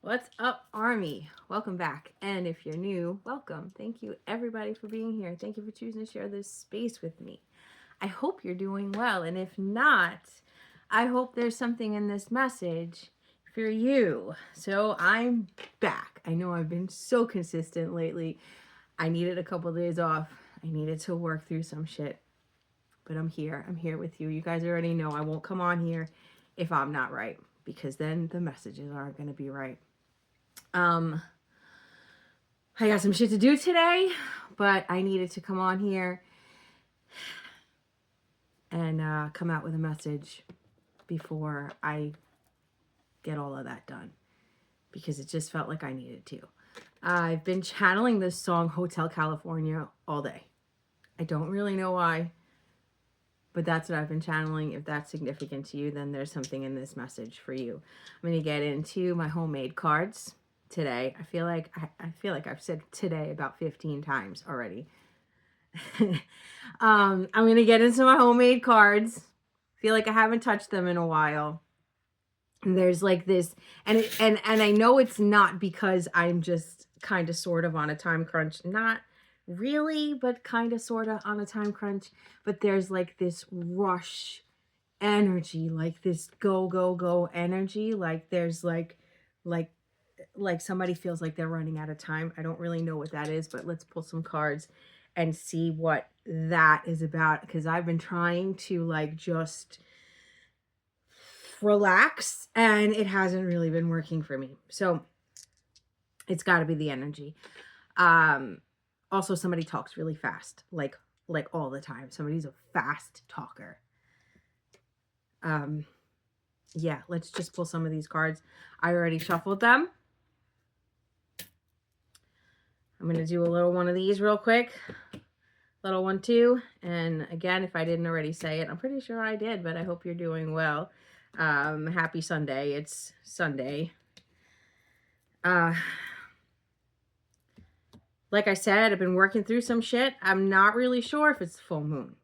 What's up, Army? Welcome back. And if you're new, welcome. Thank you, everybody, for being here. Thank you for choosing to share this space with me. I hope you're doing well. And if not, I hope there's something in this message for you. So I'm back. I know I've been so consistent lately. I needed a couple of days off. I needed to work through some shit. But I'm here. I'm here with you. You guys already know I won't come on here if I'm not right, because then the messages aren't going to be right. I got some shit to do today, but I needed to come on here and come out with a message before I get all of that done, because it just felt like I needed to. I've been channeling this song Hotel California all day. I don't really know why, but that's what I've been channeling. If that's significant to you, then there's something in this message for you. I'm going to get into my homemade cards today. I feel like I've said today about 15 times already. I'm going to get into my homemade cards. Feel like I haven't touched them in a while. And there's like this, and I know it's not because I'm just kind of sort of on a time crunch. Not really, but kind of sort of on a time crunch. But there's like this rush energy, like this go energy. Like there's like somebody feels like they're running out of time. I don't really know what that is, but let's pull some cards and see what that is about, because I've been trying to like just relax and it hasn't really been working for me. So it's got to be the energy. Also, somebody talks really fast, like all the time. Somebody's a fast talker. Yeah, let's just pull some of these cards. I already shuffled them. I'm going to do a little one of these real quick. Little one too. And again, if I didn't already say it, I'm pretty sure I did, but I hope you're doing well. Happy Sunday. It's Sunday. Like I said, I've been working through some shit. I'm not really sure if it's full moon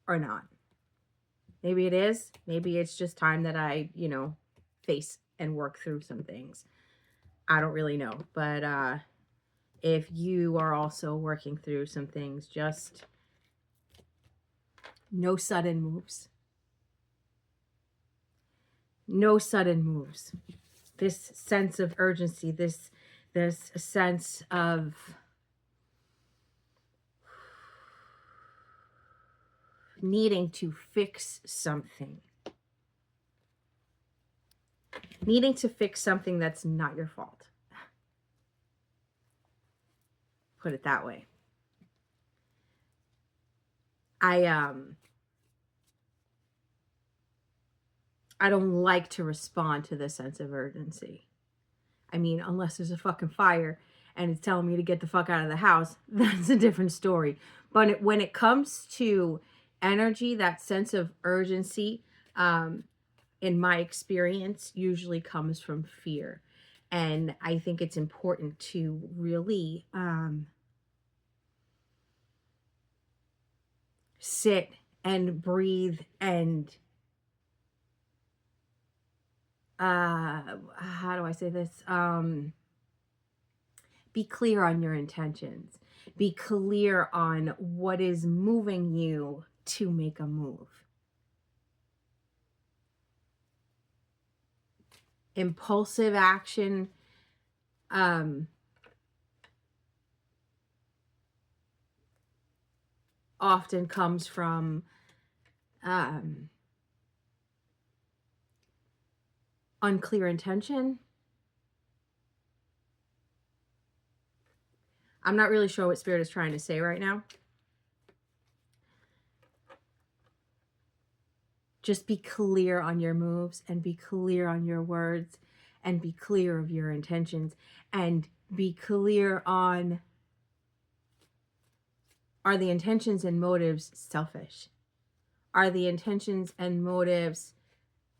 or not. Maybe it is. Maybe it's just time that I, face and work through some things. I don't really know. But if you are also working through some things, just no sudden moves. No sudden moves. This sense of urgency, this sense of needing to fix something. Needing to fix something that's not your fault. Put it that way. I don't like to respond to this sense of urgency. I mean, unless there's a fucking fire and it's telling me to get the fuck out of the house, that's a different story. But when it comes to energy, that sense of urgency, in my experience, usually comes from fear. And I think it's important to really sit and breathe and how do I say this? Be clear on your intentions. Be clear on what is moving you to make a move. Impulsive action, often comes from unclear intention. I'm not really sure what Spirit is trying to say right now. Just be clear on your moves and be clear on your words and be clear of your intentions and be clear on, are the intentions and motives selfish? Are the intentions and motives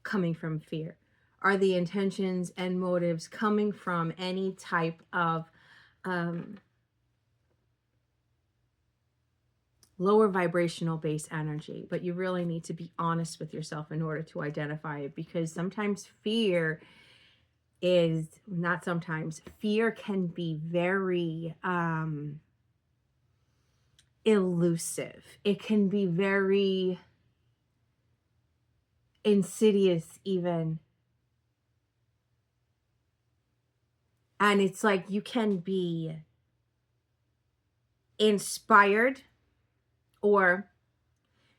coming from fear? Are the intentions and motives coming from any type of lower vibrational base energy? But you really need to be honest with yourself in order to identify it, because sometimes fear is not sometimes, fear can be very elusive. It can be very insidious even. And it's like you can be inspired, or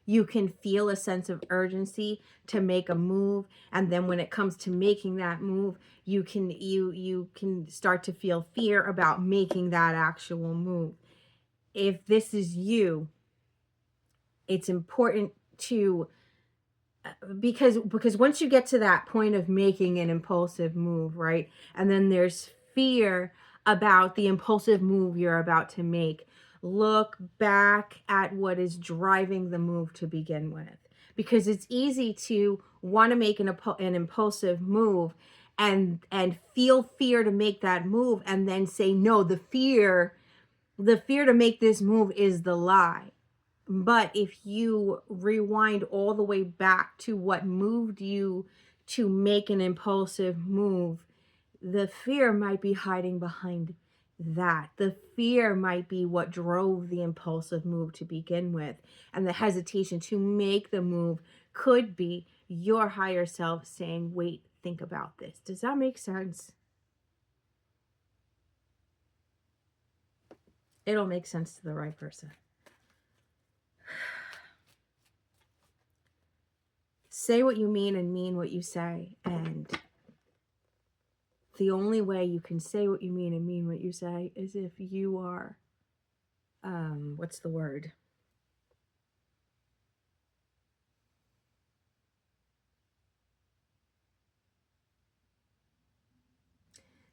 you can feel a sense of urgency to make a move, and then when it comes to making that move, you can start to feel fear about making that actual move. If this is you, it's important to, because once you get to that point of making an impulsive move, right, and then there's fear about the impulsive move you're about to make, look back at what is driving the move to begin with, because it's easy to want to make an impulsive move and feel fear to make that move, and then say, no, the fear to make this move is the lie. But if you rewind all the way back to what moved you to make an impulsive move, the fear might be hiding behind that. The fear might be what drove the impulsive move to begin with. And the hesitation to make the move could be your higher self saying, wait, think about this. Does that make sense? It'll make sense to the right person. Say what you mean and mean what you say. And the only way you can say what you mean and mean what you say is if you are, what's the word?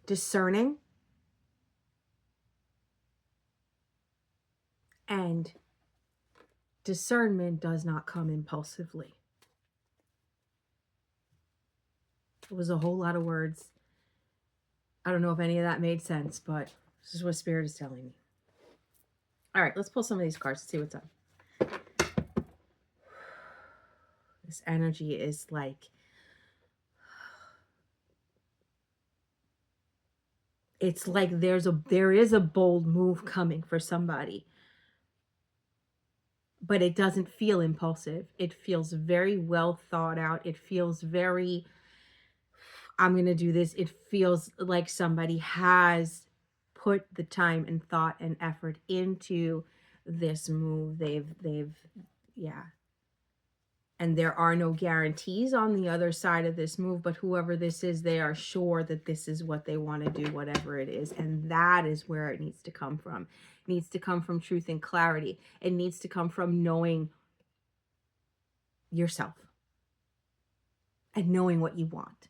Discerning. And discernment does not come impulsively. It was a whole lot of words. I don't know if any of that made sense, but this is what Spirit is telling me. All right, let's pull some of these cards to see what's up. This energy is like, it's like there is a bold move coming for somebody, but it doesn't feel impulsive. It feels very well thought out. It feels very, I'm going to do this. It feels like somebody has put the time and thought and effort into this move. Yeah. And there are no guarantees on the other side of this move, but whoever this is, they are sure that this is what they want to do, whatever it is. And that is where it needs to come from. It needs to come from truth and clarity. It needs to come from knowing yourself and knowing what you want.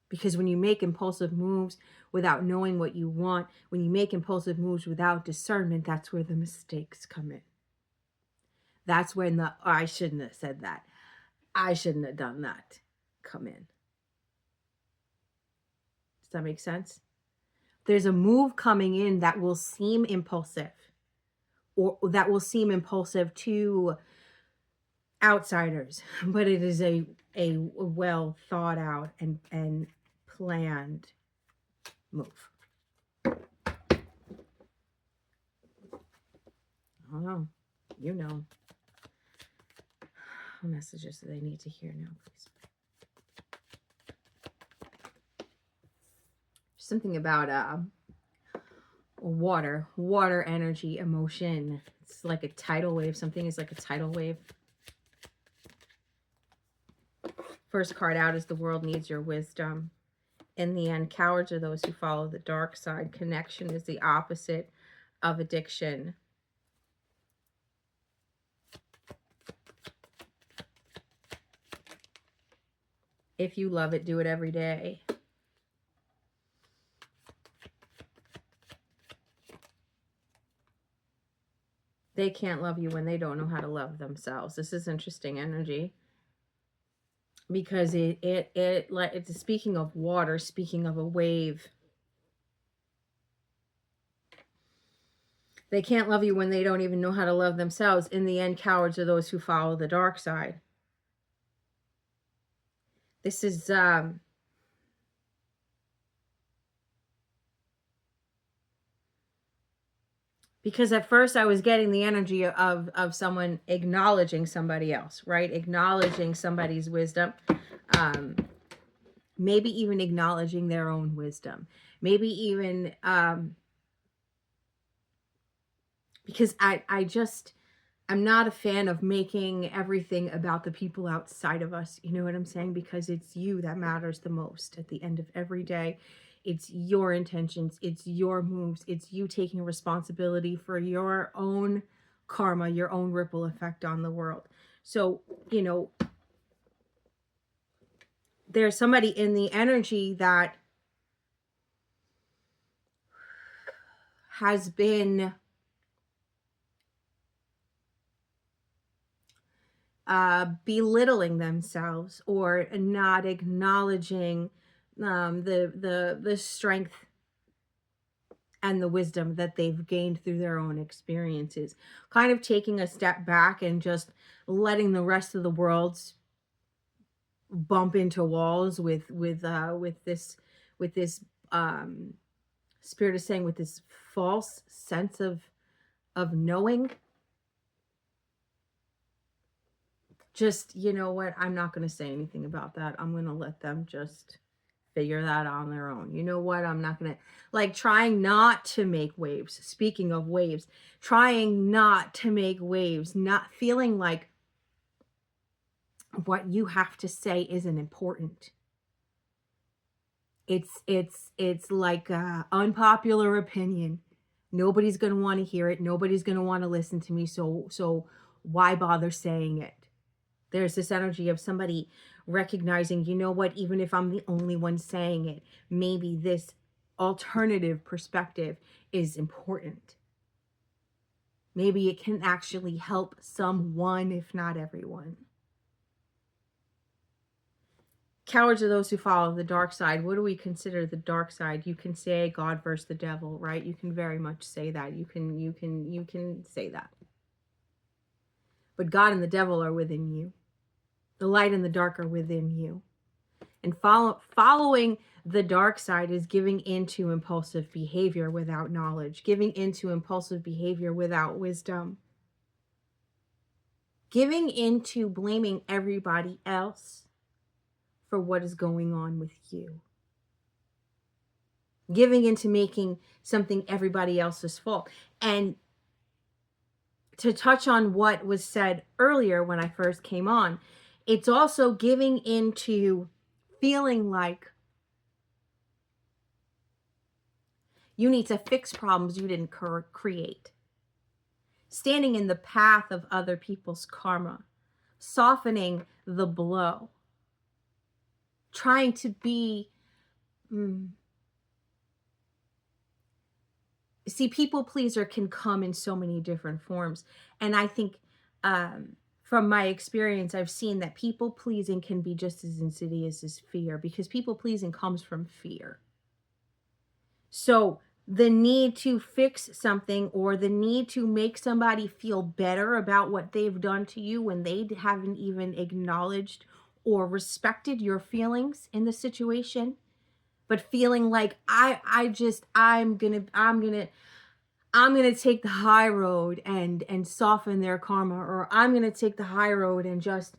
Because when you make impulsive moves without knowing what you want, when you make impulsive moves without discernment, that's where the mistakes come in. That's when the, oh, I shouldn't have said that, I shouldn't have done that, come in. Does that make sense? There's a move coming in that will seem impulsive, or that will seem impulsive to outsiders, but it is a well thought out and planned move. I don't know. You know. What messages do they need to hear now, please? Something about water energy, emotion. It's like a tidal wave. Something is like a tidal wave. First card out is the world needs your wisdom. In the end, cowards are those who follow the dark side. Connection is the opposite of addiction. If you love it, do it every day. They can't love you when they don't know how to love themselves. This is interesting energy. Because it's speaking of water, speaking of a wave. They can't love you when they don't even know how to love themselves. In the end, cowards are those who follow the dark side. This is because at first I was getting the energy of someone acknowledging somebody else, right? Acknowledging somebody's wisdom. Maybe even acknowledging their own wisdom. Maybe even because I'm not a fan of making everything about the people outside of us. You know what I'm saying? Because it's you that matters the most at the end of every day. It's your intentions, it's your moves, it's you taking responsibility for your own karma, your own ripple effect on the world. So, you know, there's somebody in the energy that has been belittling themselves or not acknowledging the strength and the wisdom that they've gained through their own experiences, kind of taking a step back and just letting the rest of the world bump into walls with this spirit is saying, with this false sense of knowing. Just, you know what, I'm not going to say anything about that. I'm going to let them just figure that on their own. You know what, I'm not going to, like, trying not to make waves. Speaking of waves, trying not to make waves, not feeling like what you have to say isn't important. It's like unpopular opinion. Nobody's going to want to hear it. Nobody's going to want to listen to me. So why bother saying it? There's this energy of somebody recognizing, you know what, even if I'm the only one saying it, maybe this alternative perspective is important. Maybe it can actually help someone, if not everyone. Cowards are those who follow the dark side. What do we consider the dark side? You can say God versus the devil, right? You can very much say that. You can say that. But God and the devil are within you. The light and the dark are within you. And following the dark side is giving into impulsive behavior without knowledge, giving into impulsive behavior without wisdom, giving into blaming everybody else for what is going on with you, giving into making something everybody else's fault. And to touch on what was said earlier when I first came on, it's also giving into feeling like you need to fix problems you didn't create. Standing in the path of other people's karma. Softening the blow. Trying to be... See, people pleaser can come in so many different forms. And I think from my experience, I've seen that people pleasing can be just as insidious as fear, because people pleasing comes from fear. So the need to fix something or the need to make somebody feel better about what they've done to you when they haven't even acknowledged or respected your feelings in the situation, but feeling like I'm gonna take the high road and soften their karma, or I'm gonna take the high road and just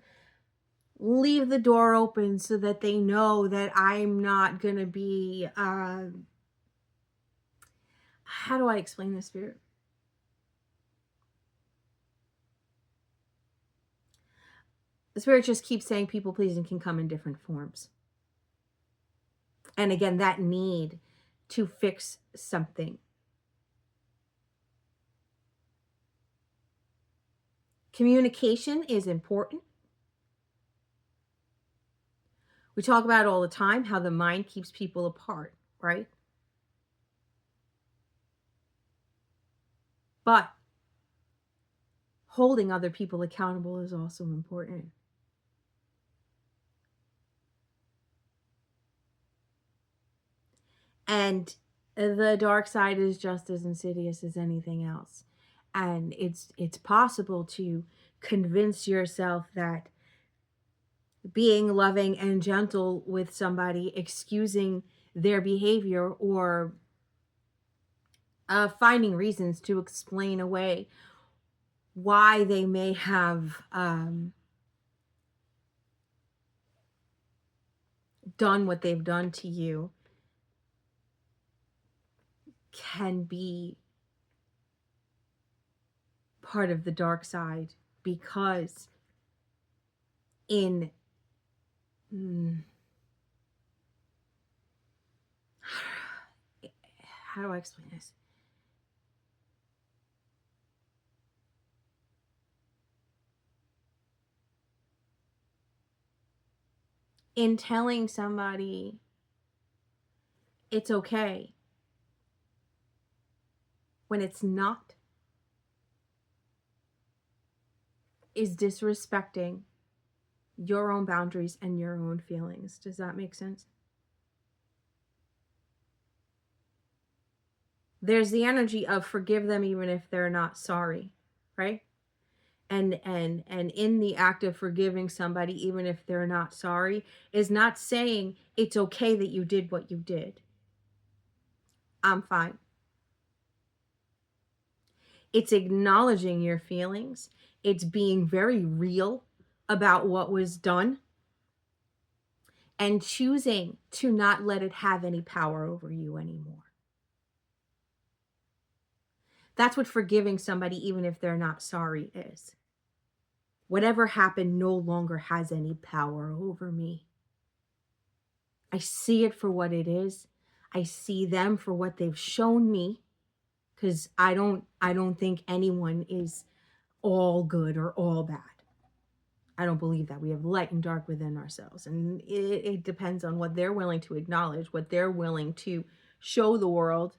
leave the door open so that they know that I'm not gonna be how do I explain this, Spirit? The Spirit just keeps saying people pleasing can come in different forms. And again, that need to fix something. Communication is important. We talk about it all the time, how the mind keeps people apart, right? But holding other people accountable is also important. And the dark side is just as insidious as anything else. And it's possible to convince yourself that being loving and gentle with somebody, excusing their behavior, or finding reasons to explain away why they may have done what they've done to you, can be part of the dark side, because in how do I explain this? In telling somebody it's okay when it's not, is disrespecting your own boundaries and your own feelings. Does that make sense? There's the energy of forgive them even if they're not sorry, right? And in the act of forgiving somebody even if they're not sorry is not saying it's okay that you did what you did. I'm fine. It's acknowledging your feelings. It's being very real about what was done and choosing to not let it have any power over you anymore. That's what forgiving somebody even if they're not sorry is. Whatever happened no longer has any power over me. I see it for what it is. I see them for what they've shown me, because I don't think anyone is all good or all bad. I don't believe that. We have light and dark within ourselves, and it depends on what they're willing to acknowledge, what they're willing to show the world,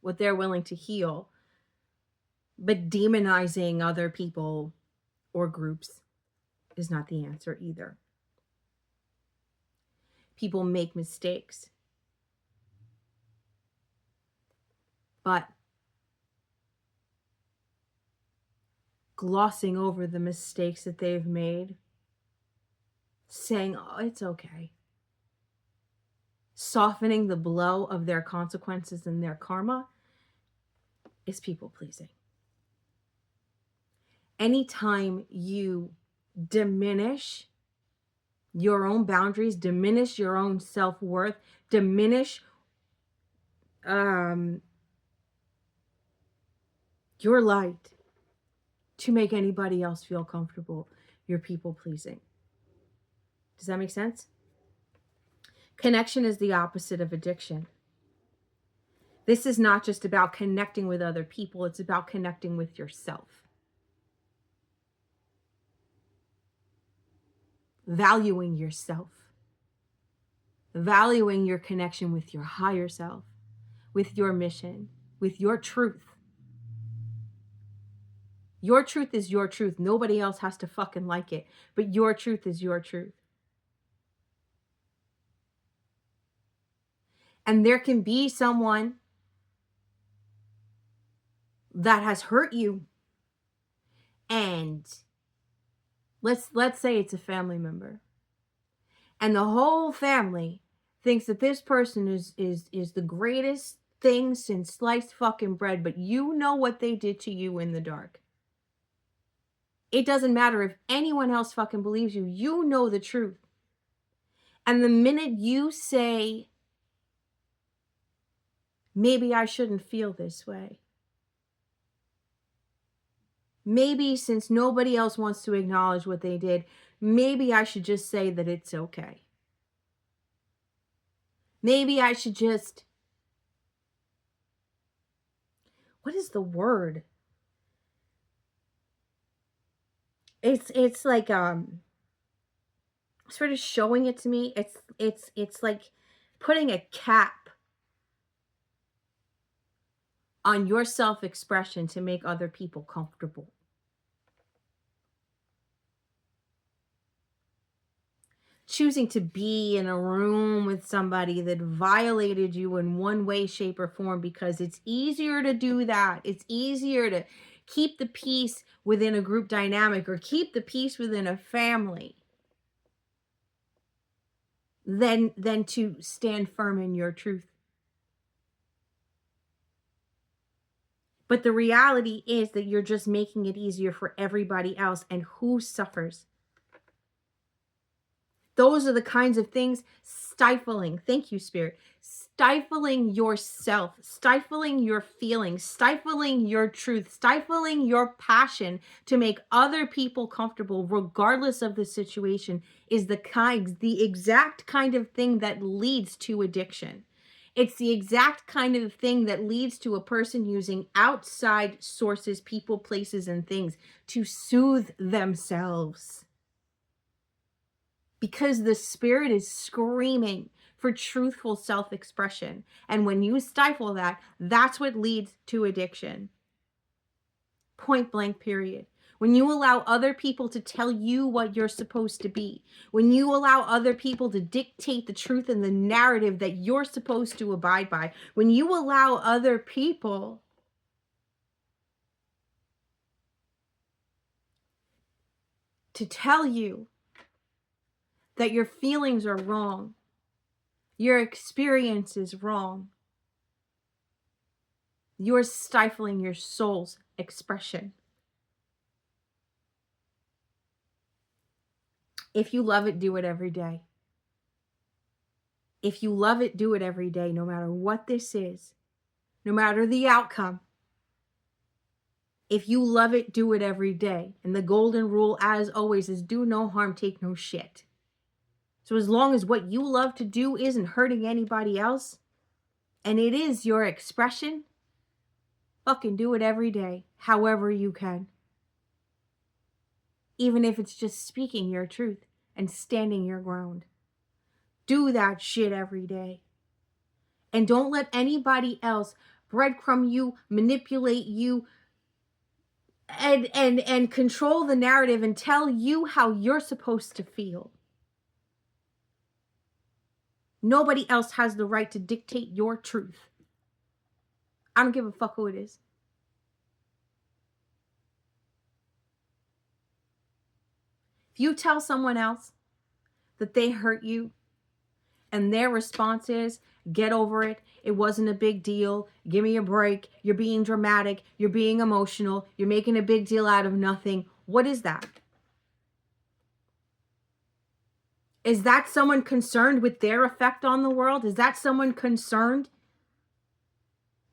what they're willing to heal. But demonizing other people or groups is not the answer either. People make mistakes, but glossing over the mistakes that they've made, saying, oh, it's okay, softening the blow of their consequences and their karma, is people pleasing. Anytime you diminish your own boundaries, diminish your own self-worth, diminish your light to make anybody else feel comfortable, you're people pleasing. Does that make sense? Connection is the opposite of addiction. This is not just about connecting with other people, it's about connecting with yourself. Valuing yourself. Valuing your connection with your higher self, with your mission, with your truth. Your truth is your truth. Nobody else has to fucking like it, but your truth is your truth. And there can be someone that has hurt you, and let's say it's a family member, and the whole family thinks that this person is the greatest thing since sliced fucking bread, but you know what they did to you in the dark. It doesn't matter if anyone else fucking believes you. You know the truth. And the minute you say, maybe I shouldn't feel this way, maybe since nobody else wants to acknowledge what they did, maybe I should just say that it's okay. Maybe I should just, what is the word? It's like sort of showing it to me. It's like putting a cap on your self-expression to make other people comfortable. Choosing to be in a room with somebody that violated you in one way, shape, or form, because it's easier to do that. It's easier to keep the peace within a group dynamic or keep the peace within a family than to stand firm in your truth. But the reality is that you're just making it easier for everybody else. And who suffers? Those are the kinds of things stifling. Thank you, Spirit. Stifling yourself, stifling your feelings, stifling your truth, stifling your passion to make other people comfortable, regardless of the situation, is the exact kind of thing that leads to addiction. It's the exact kind of thing that leads to a person using outside sources, people, places, and things to soothe themselves. Because the spirit is screaming for truthful self-expression. And when you stifle that, that's what leads to addiction. Point blank, period. When you allow other people to tell you what you're supposed to be, when you allow other people to dictate the truth and the narrative that you're supposed to abide by, when you allow other people to tell you that your feelings are wrong, your experience is wrong, you're stifling your soul's expression. If you love it, do it every day. If you love it, do it every day, no matter what this is, no matter the outcome. If you love it, do it every day. And the golden rule, as always, is do no harm, take no shit. So as long as what you love to do isn't hurting anybody else, and it is your expression, fucking do it every day, however you can. Even if it's just speaking your truth and standing your ground. Do that shit every day. And don't let anybody else breadcrumb you, manipulate you, and control the narrative and tell you how you're supposed to feel. Nobody else has the right to dictate your truth. I don't give a fuck who it is. If you tell someone else that they hurt you and their response is, get over it, it wasn't a big deal, give me a break, you're being dramatic, you're being emotional, you're making a big deal out of nothing, what is that? Is that someone concerned with their effect on the world? Is that someone concerned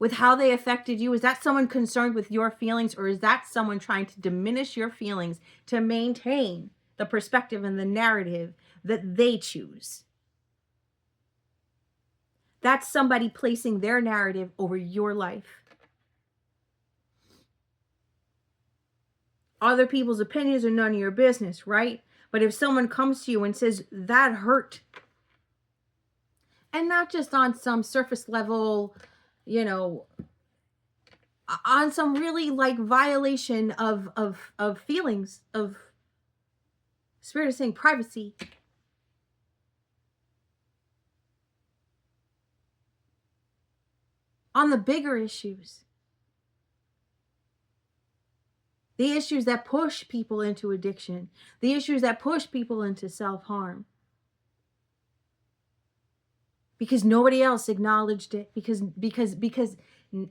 with how they affected you? Is that someone concerned with your feelings? Or is that someone trying to diminish your feelings to maintain the perspective and the narrative that they choose? That's somebody placing their narrative over your life. Other people's opinions are none of your business, right? But if someone comes to you and says, that hurt, and not just on some surface level, on some really like violation of feelings, of Spirit is saying privacy. On the bigger issues. The issues that push people into addiction. The issues that push people into self-harm. Because nobody else acknowledged it. Because,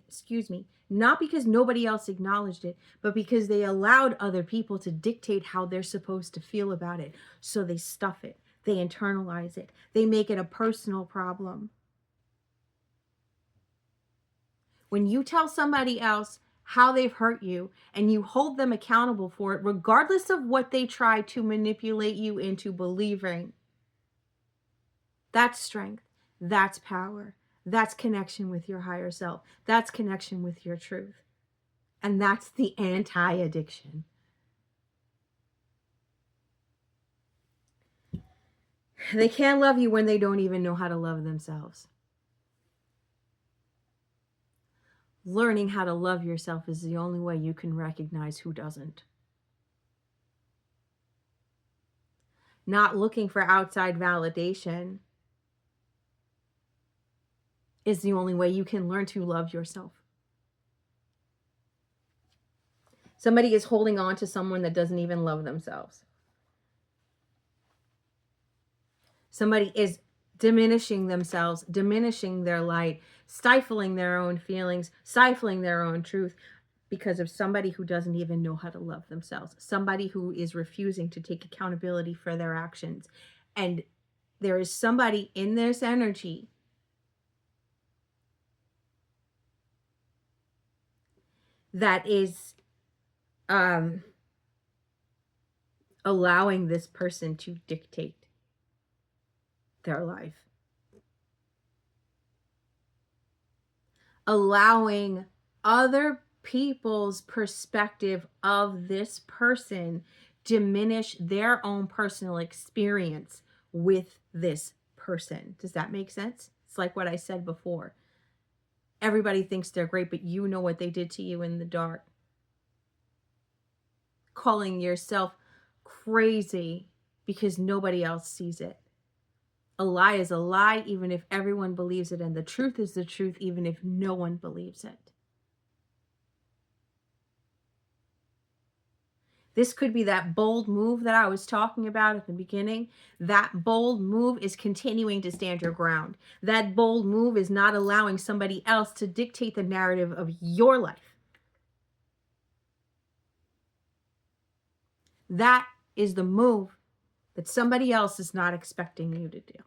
excuse me, not because nobody else acknowledged it, but because they allowed other people to dictate how they're supposed to feel about it. So they stuff it. They internalize it. They make it a personal problem. When you tell somebody else how they've hurt you and you hold them accountable for it, regardless of what they try to manipulate you into believing, that's strength. That's power. That's connection with your higher self. That's connection with your truth. And that's the anti-addiction. They can't love you when they don't even know how to love themselves. Learning how to love yourself is the only way you can recognize who doesn't. Not looking for outside validation is the only way you can learn to love yourself. Somebody is holding on to someone that doesn't even love themselves. Somebody is diminishing themselves, diminishing their light, stifling their own feelings, stifling their own truth because of somebody who doesn't even know how to love themselves, somebody who is refusing to take accountability for their actions. And there is somebody in this energy that is allowing this person to dictate their life, allowing other people's perspective of this person diminish their own personal experience with this person. Does that make sense? It's like what I said before. Everybody thinks they're great, but you know what they did to you in the dark. Calling yourself crazy because nobody else sees it. A lie is a lie, even if everyone believes it, and the truth is the truth, even if no one believes it. This could be that bold move that I was talking about at the beginning. That bold move is continuing to stand your ground. That bold move is not allowing somebody else to dictate the narrative of your life. That is the move that somebody else is not expecting you to do.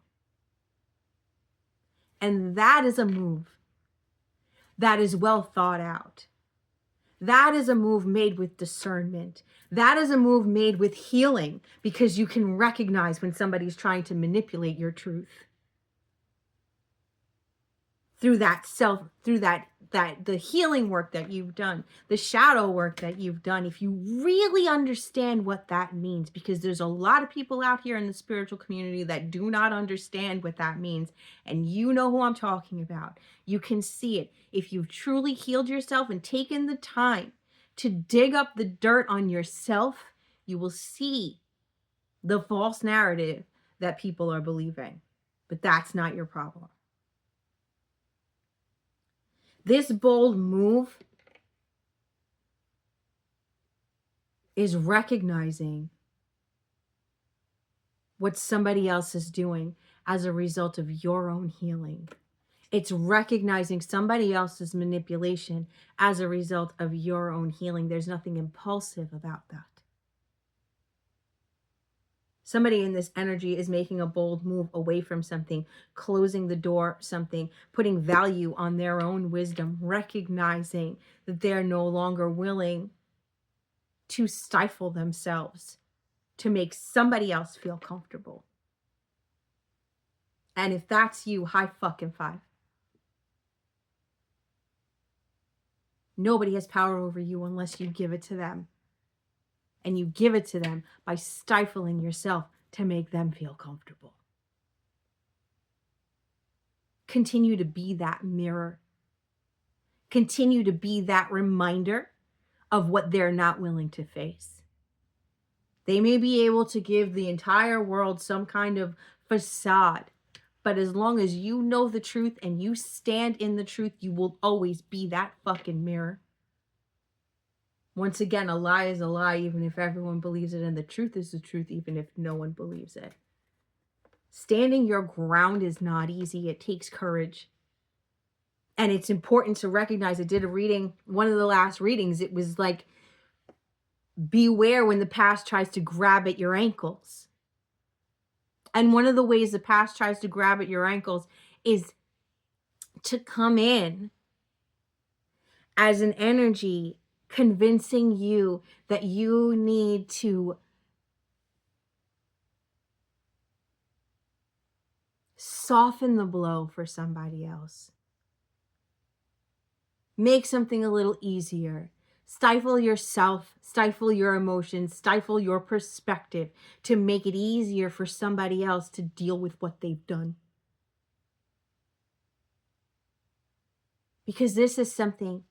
And that is a move that is well thought out. That is a move made with discernment. That is a move made with healing, because you can recognize when somebody's trying to manipulate your truth. Through the healing work that you've done, the shadow work that you've done, if you really understand what that means, because there's a lot of people out here in the spiritual community that do not understand what that means, and you know who I'm talking about. You can see it. If you've truly healed yourself and taken the time to dig up the dirt on yourself, you will see the false narrative that people are believing. But that's not your problem. This bold move is recognizing what somebody else is doing as a result of your own healing. It's recognizing somebody else's manipulation as a result of your own healing. There's nothing impulsive about that. Somebody in this energy is making a bold move away from something, closing the door, something, putting value on their own wisdom, recognizing that they're no longer willing to stifle themselves to make somebody else feel comfortable. And if that's you, high fucking five. Nobody has power over you unless you give it to them. And you give it to them by stifling yourself to make them feel comfortable. Continue to be that mirror. Continue to be that reminder of what they're not willing to face. They may be able to give the entire world some kind of facade, but as long as you know the truth and you stand in the truth, you will always be that fucking mirror. Once again, a lie is a lie, even if everyone believes it, and the truth is the truth, even if no one believes it. Standing your ground is not easy. It takes courage. And it's important to recognize. I did a reading, one of the last readings, it was like, beware when the past tries to grab at your ankles. And one of the ways the past tries to grab at your ankles is to come in as an energy convincing you that you need to soften the blow for somebody else. Make something a little easier. Stifle yourself, stifle your emotions, stifle your perspective to make it easier for somebody else to deal with what they've done. Because this is something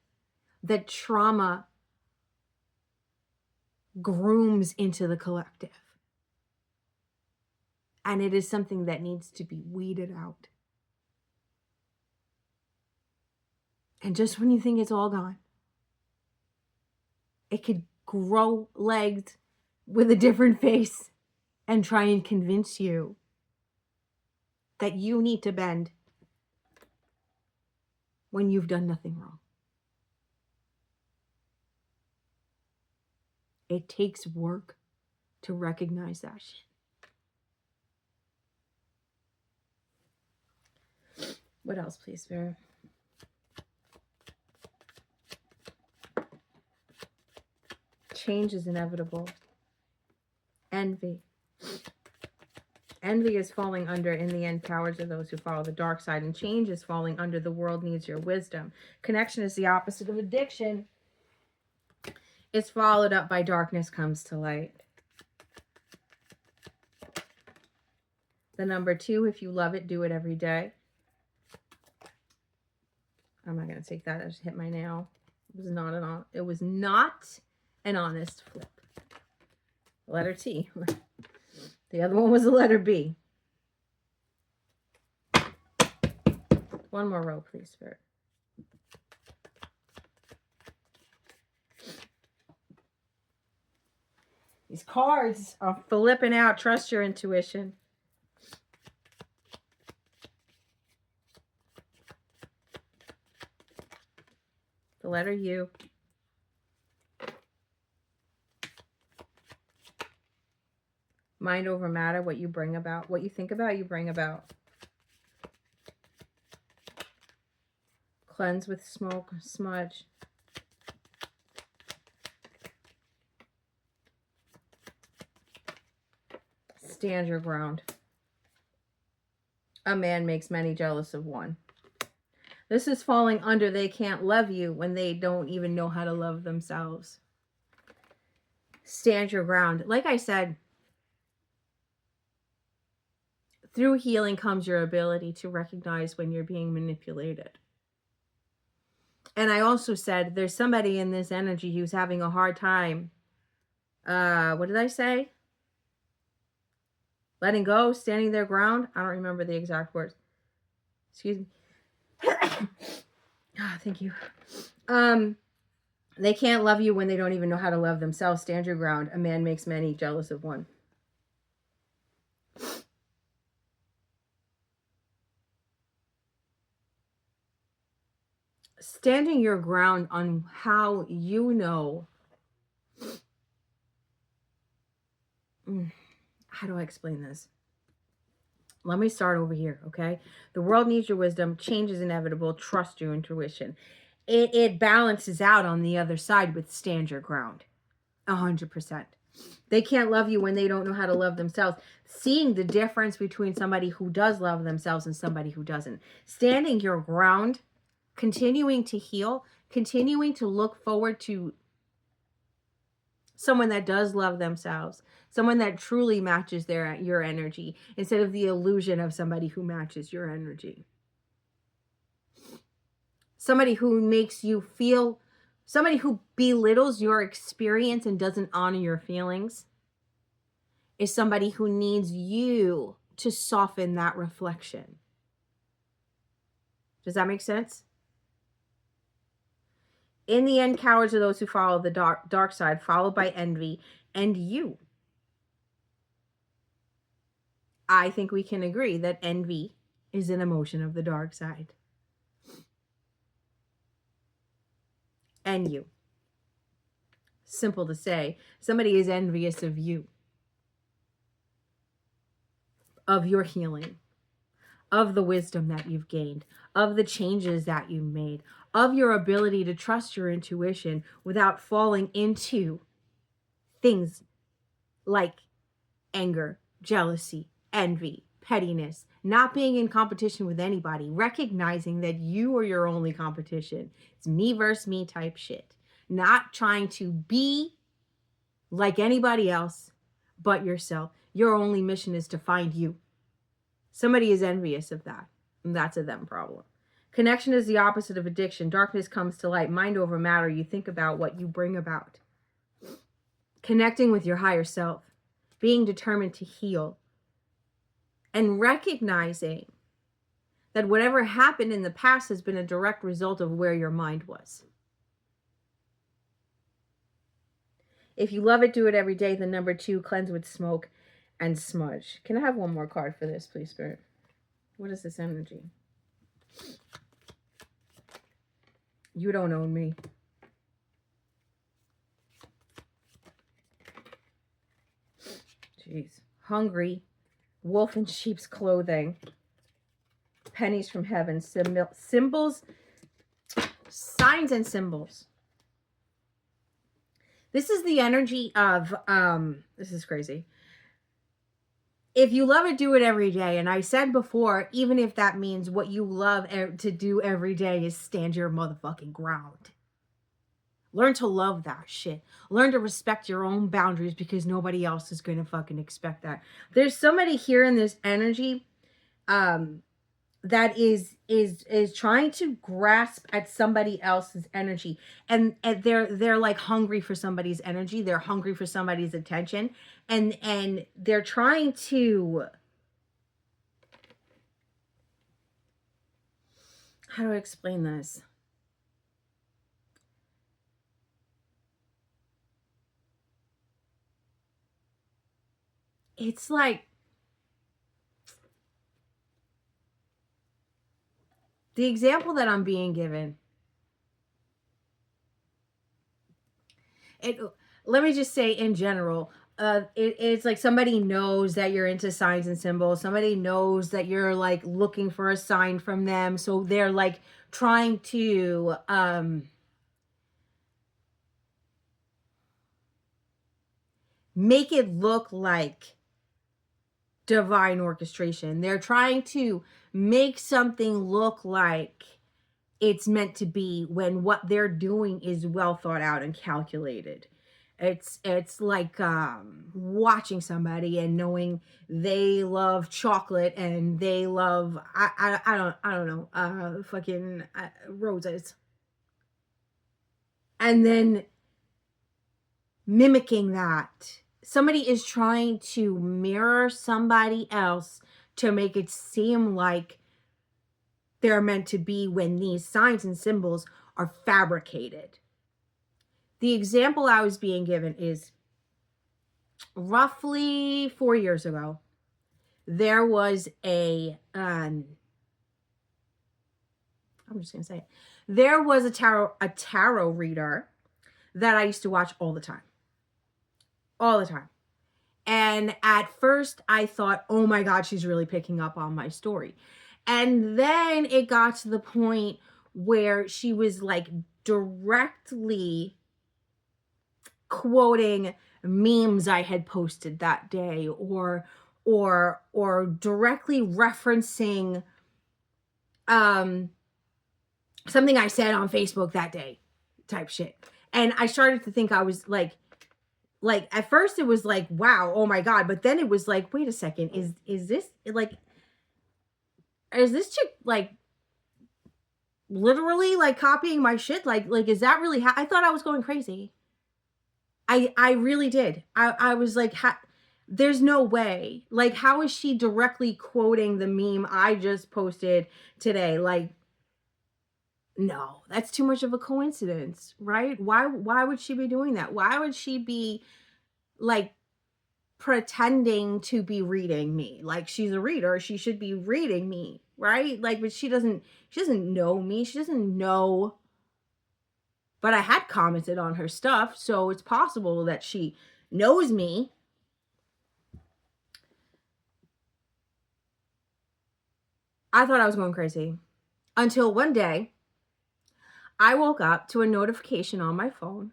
that trauma grooms into the collective. And it is something that needs to be weeded out. And just when you think it's all gone, it could grow legs with a different face and try and convince you that you need to bend when you've done nothing wrong. It takes work to recognize that shit. What else, please, Vera? Change is inevitable. Envy. Envy is falling under, in the end, cowards are those who follow the dark side. And change is falling under, the world needs your wisdom. Connection is the opposite of addiction. It's followed up by darkness comes to light. The number 2, if you love it, do it every day. I'm not going to take that. I just hit my nail. It was not an honest flip. Letter T. The other one was the letter B. One more row, please, Spirit. These cards are flipping out. Trust your intuition. The letter U. Mind over matter. What you bring about. What you think about, you bring about. Cleanse with smoke, smudge. Stand your ground. A man makes many jealous of one. This is falling under, they can't love you when they don't even know how to love themselves. Stand your ground. Like I said, through healing comes your ability to recognize when you're being manipulated. And I also said there's somebody in this energy who's having a hard time. What did I say? Letting go, standing their ground. I don't remember the exact words. Excuse me. Oh, thank you. They can't love you when they don't even know how to love themselves. Stand your ground. A man makes many jealous of one. Standing your ground on how you know. How do I explain this? Let me start over here, okay? The world needs your wisdom. Change is inevitable. Trust your intuition. It balances out on the other side with stand your ground. 100%. They can't love you when they don't know how to love themselves. Seeing the difference between somebody who does love themselves and somebody who doesn't. Standing your ground, continuing to heal, continuing to look forward to someone that does love themselves, someone that truly matches your energy, instead of the illusion of somebody who matches your energy. Somebody who makes you feel, somebody who belittles your experience and doesn't honor your feelings is somebody who needs you to soften that reflection. Does that make sense? In the end, cowards are those who follow the dark side, followed by envy and you. I think we can agree that envy is an emotion of the dark side. And you. Simple to say, somebody is envious of you, of your healing, of the wisdom that you've gained, of the changes that you made, of your ability to trust your intuition without falling into things like anger, jealousy, envy, pettiness, not being in competition with anybody, recognizing that you are your only competition. It's me versus me type shit. Not trying to be like anybody else but yourself. Your only mission is to find you. Somebody is envious of that, and that's a them problem. Connection is the opposite of addiction. Darkness comes to light. Mind over matter. You think about what you bring about. Connecting with your higher self. Being determined to heal. And recognizing that whatever happened in the past has been a direct result of where your mind was. If you love it, do it every day. The number 2, cleanse with smoke and smudge. Can I have one more card for this, please, Spirit? What is this energy? You don't own me. Jeez. Hungry. Wolf in sheep's clothing. Pennies from heaven. Symbols. Signs and symbols. This is the energy of, this is crazy. If you love it, do it every day. And I said before, even if that means what you love to do every day is stand your motherfucking ground. Learn to love that shit. Learn to respect your own boundaries because nobody else is going to fucking expect that. There's somebody here in this energy that is trying to grasp at somebody else's energy, and they're like hungry for somebody's energy. They're hungry for somebody's attention, and they're trying to, how do I explain this? It's like the example that I'm being given. Let me just say in general, it's like somebody knows that you're into signs and symbols. Somebody knows that you're like looking for a sign from them. So they're like trying to make it look like divine orchestration. They're trying to make something look like it's meant to be when what they're doing is well thought out and calculated. It's like watching somebody and knowing they love chocolate and they love I don't know fucking roses, and then mimicking that. Somebody is trying to mirror somebody else to make it seem like they're meant to be when these signs and symbols are fabricated. The example I was being given is roughly 4 years ago. There was I'm just going to say it. There was a tarot reader that I used to watch all the time. All the time. And at first I thought, oh my God, she's really picking up on my story. And then it got to the point where she was like directly quoting memes I had posted that day, or directly referencing something I said on Facebook that day type shit. And I started to think I was like at first it was like, wow, oh my God. But then it was like, wait a second, is this like, is this chick like literally like copying my shit? Like is that really I thought I was going crazy. I really did. I was like, there's no way. Like, how is she directly quoting the meme I just posted today? Like, no, that's too much of a coincidence, right? Why would she be doing that? Why would she be like pretending to be reading me? Like, she's a reader, she should be reading me, right? Like, but she doesn't know me. She doesn't know. But I had commented on her stuff, so it's possible that she knows me. I thought I was going crazy until one day I woke up to a notification on my phone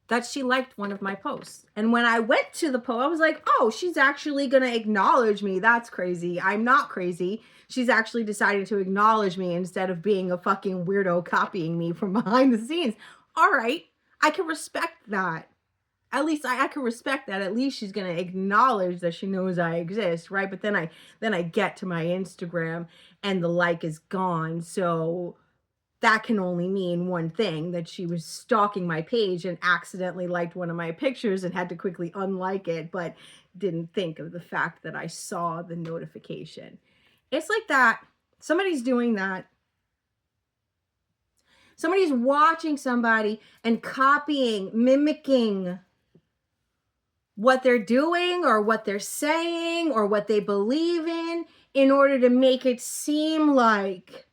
that she liked one of my posts. And when I went to the post, I was like, oh, she's actually going to acknowledge me. That's crazy. I'm not crazy. She's actually deciding to acknowledge me instead of being a fucking weirdo copying me from behind the scenes. All right. I can respect that. At least I can respect that. At least she's going to acknowledge that she knows I exist, right? But then I get to my Instagram and the like is gone. So that can only mean one thing, that she was stalking my page and accidentally liked one of my pictures and had to quickly unlike it, but didn't think of the fact that I saw the notification. It's like that. Somebody's doing that. Somebody's watching somebody and copying, mimicking what they're doing or what they're saying or what they believe in in order to make it seem like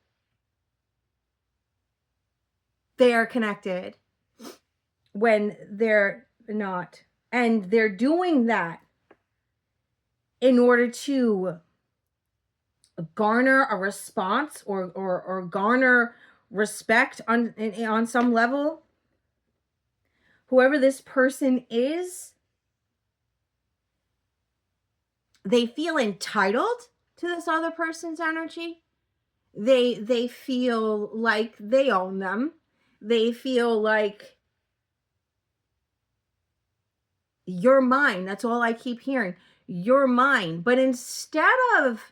they are connected when they're not. And they're doing that in order to garner a response or garner respect on some level. Whoever this person is, they feel entitled to this other person's energy. They feel like they own them. They feel like you're mine. That's all I keep hearing. You're mine. But instead of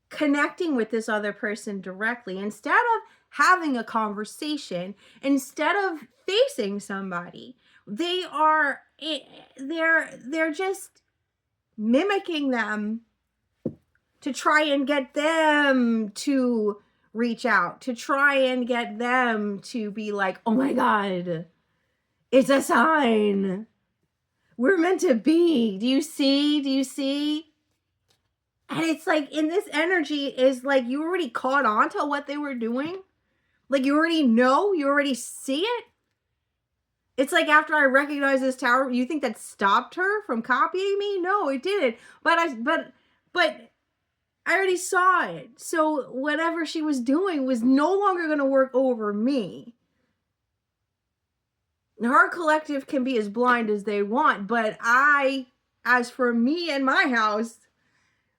connecting with this other person directly, instead of having a conversation, instead of facing somebody, they're just mimicking them to try and get them to reach out, to try and get them to be like, oh my God, it's a sign. We're meant to be. Do you see? Do you see? And it's like, in this energy is like, you already caught on to what they were doing. Like, you already know, you already see it. It's like, after I recognize this tower, you think that stopped her from copying me? No, it didn't. But I already saw it. So whatever she was doing was no longer going to work over me. Her collective can be as blind as they want, but as for me and my house,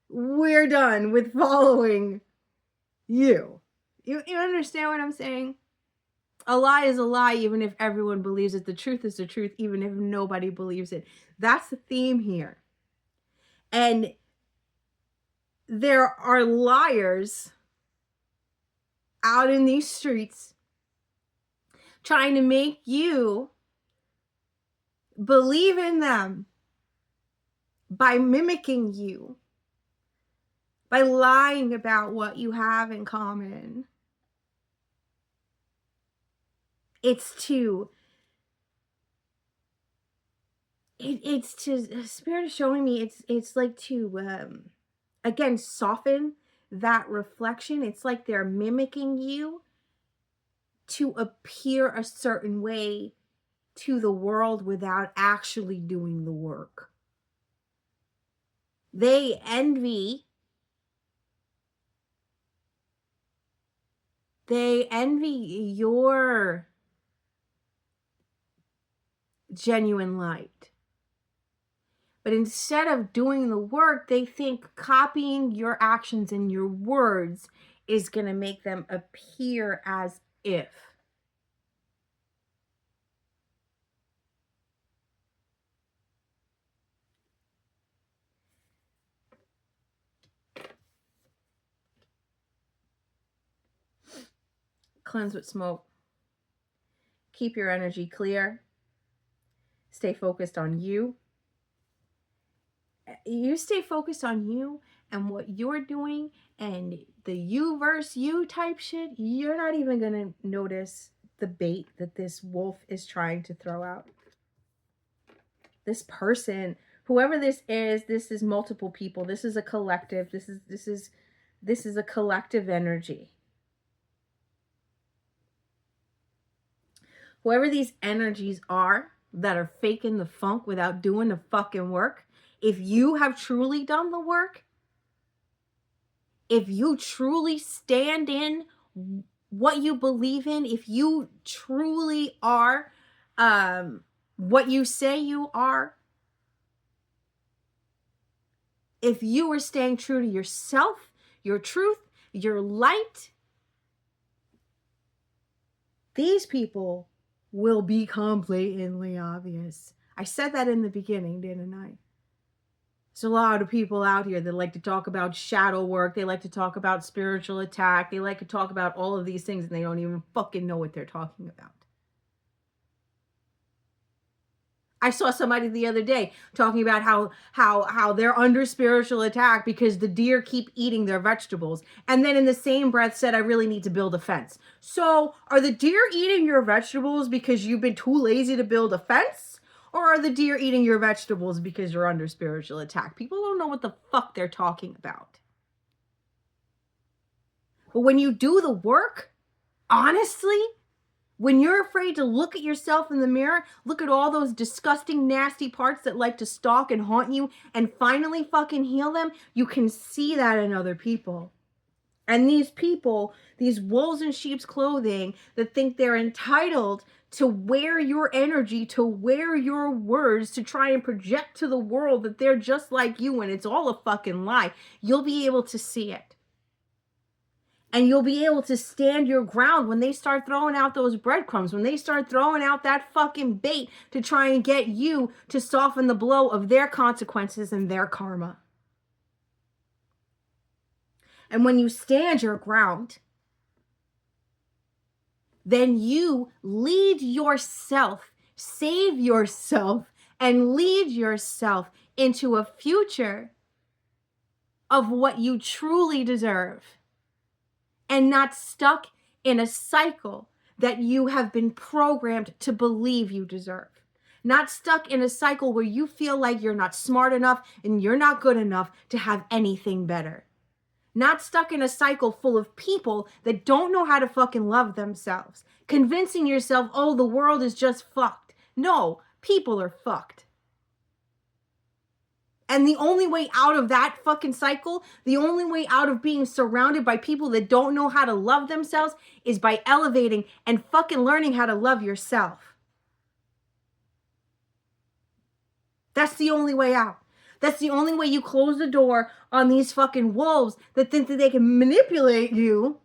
we're done with following you. You understand what I'm saying? A lie is a lie, even if everyone believes it. The truth is the truth, even if nobody believes it. That's the theme here. And there are liars out in these streets trying to make you believe in them by mimicking you, by lying about what you have in common. It's to Spirit is showing me it's like to again soften that reflection. It's like they're mimicking you to appear a certain way to the world without actually doing the work. They envy your genuine light. But instead of doing the work, they think copying your actions and your words is going to make them appear as if. Cleanse with smoke. Keep your energy clear. Stay focused on you. You stay focused on you and what you're doing, and the you versus you type shit, you're not even going to notice the bait that this wolf is trying to throw out. This person, whoever this is multiple people. This is a collective. This is a collective energy. Whoever these energies are that are faking the funk without doing the fucking work, if you have truly done the work, if you truly stand in what you believe in, if you truly are what you say you are, if you are staying true to yourself, your truth, your light, these people will be completely obvious. I said that in the beginning, didn't I? There's a lot of people out here that like to talk about shadow work. They like to talk about spiritual attack. They like to talk about all of these things, and they don't even fucking know what they're talking about. I saw somebody the other day talking about how they're under spiritual attack because the deer keep eating their vegetables. And then in the same breath said, I really need to build a fence. So are the deer eating your vegetables because you've been too lazy to build a fence? Or are the deer eating your vegetables because you're under spiritual attack? People don't know what the fuck they're talking about. But when you do the work, honestly, when you're afraid to look at yourself in the mirror, look at all those disgusting, nasty parts that like to stalk and haunt you, and finally fucking heal them, you can see that in other people. And these people, these wolves in sheep's clothing that think they're entitled to wear your energy, to wear your words, to try and project to the world that they're just like you and it's all a fucking lie, you'll be able to see it. And you'll be able to stand your ground when they start throwing out those breadcrumbs, when they start throwing out that fucking bait to try and get you to soften the blow of their consequences and their karma. And when you stand your ground, then you lead yourself, save yourself, and lead yourself into a future of what you truly deserve. And not stuck in a cycle that you have been programmed to believe you deserve. Not stuck in a cycle where you feel like you're not smart enough and you're not good enough to have anything better. Not stuck in a cycle full of people that don't know how to fucking love themselves. Convincing yourself, oh, the world is just fucked. No, people are fucked. And the only way out of that fucking cycle, the only way out of being surrounded by people that don't know how to love themselves is by elevating and fucking learning how to love yourself. That's the only way out. That's the only way you close the door on these fucking wolves that think that they can manipulate you.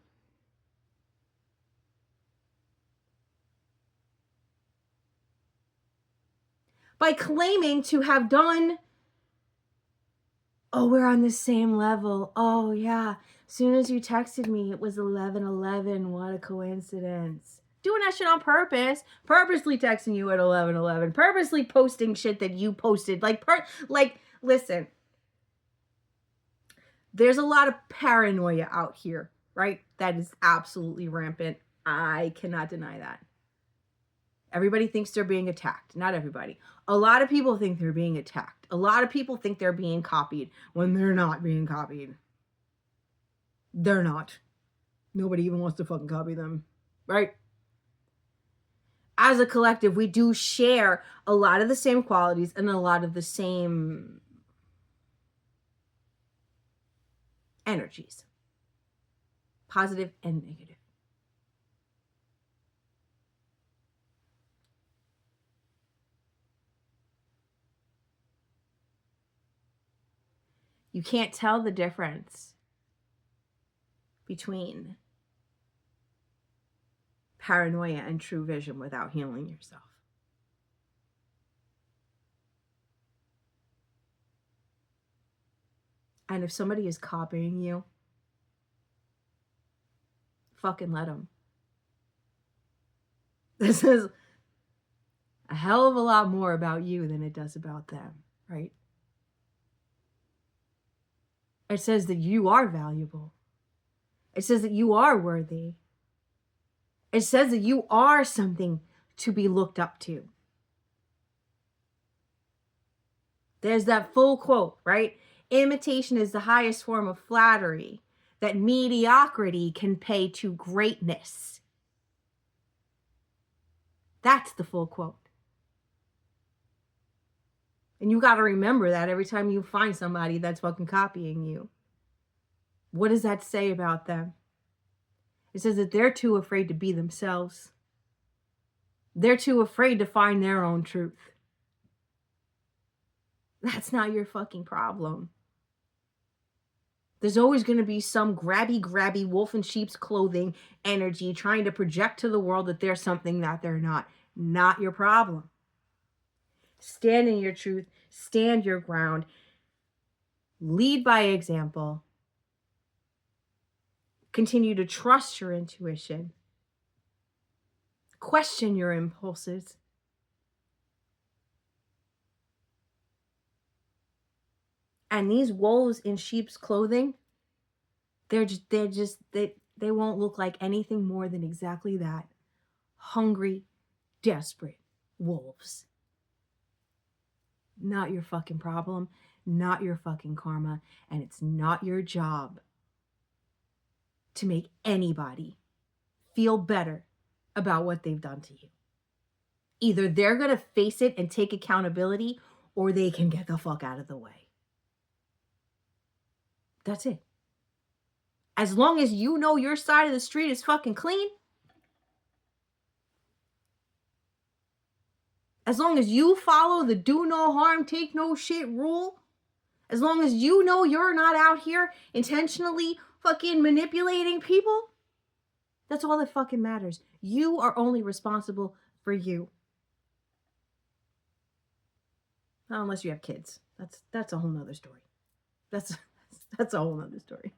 By claiming to have done, oh, we're on the same level. Oh, yeah. As soon as you texted me, it was 11:11. What a coincidence. Doing that shit on purpose. Purposely texting you at 11:11. Purposely posting shit that you posted. Like, listen. There's a lot of paranoia out here, right? That is absolutely rampant. I cannot deny that. Everybody thinks they're being attacked. Not everybody. A lot of people think they're being attacked. A lot of people think they're being copied when they're not being copied. They're not. Nobody even wants to fucking copy them, right? As a collective, we do share a lot of the same qualities and a lot of the same energies, positive and negative. You can't tell the difference between paranoia and true vision without healing yourself. And if somebody is copying you, fucking let them. This is a hell of a lot more about you than it does about them, right? It says that you are valuable. It says that you are worthy. It says that you are something to be looked up to. There's that full quote, right? Imitation is the highest form of flattery that mediocrity can pay to greatness. That's the full quote. And you got to remember that every time you find somebody that's fucking copying you. What does that say about them? It says that they're too afraid to be themselves. They're too afraid to find their own truth. That's not your fucking problem. There's always going to be some grabby wolf in sheep's clothing energy trying to project to the world that they're something that they're not. Not your problem. Stand in your truth. Stand your ground. Lead by example. Continue to trust your intuition. Question your impulses. And these wolves in sheep's clothing, they won't look like anything more than exactly that. Hungry, desperate wolves. Not your fucking problem, not your fucking karma, and it's not your job to make anybody feel better about what they've done to you. Either they're going to face it and take accountability, or they can get the fuck out of the way. That's it. As long as you know your side of the street is fucking clean, as long as you follow the do no harm, take no shit rule, as long as you know you're not out here intentionally fucking manipulating people, that's all that fucking matters. You are only responsible for you. Not unless you have kids. That's a whole nother story. That's a whole nother story.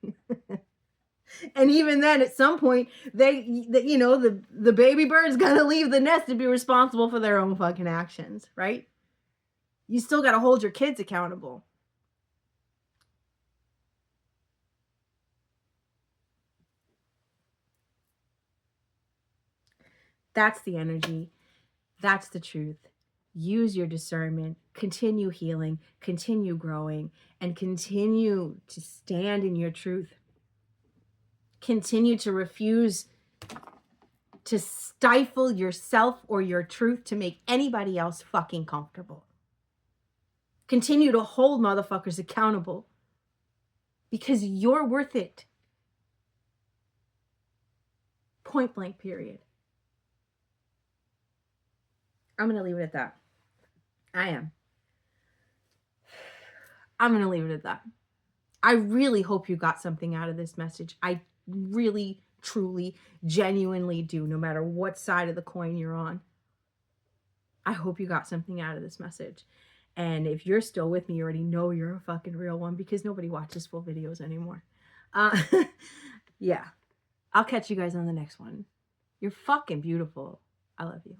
And even then, at some point, the baby bird's gonna leave the nest to be responsible for their own fucking actions, right? You still gotta hold your kids accountable. That's the energy. That's the truth. Use your discernment, continue healing, continue growing, and continue to stand in your truth. Continue to refuse to stifle yourself or your truth to make anybody else fucking comfortable. Continue to hold motherfuckers accountable because you're worth it. Point blank, period. I'm going to leave it at that. I'm going to leave it at that. I really hope you got something out of this message. I really, truly, genuinely do, no matter what side of the coin you're on. I hope you got something out of this message. And if you're still with me, you already know you're a fucking real one because nobody watches full videos anymore. Yeah. I'll catch you guys on the next one. You're fucking beautiful. I love you.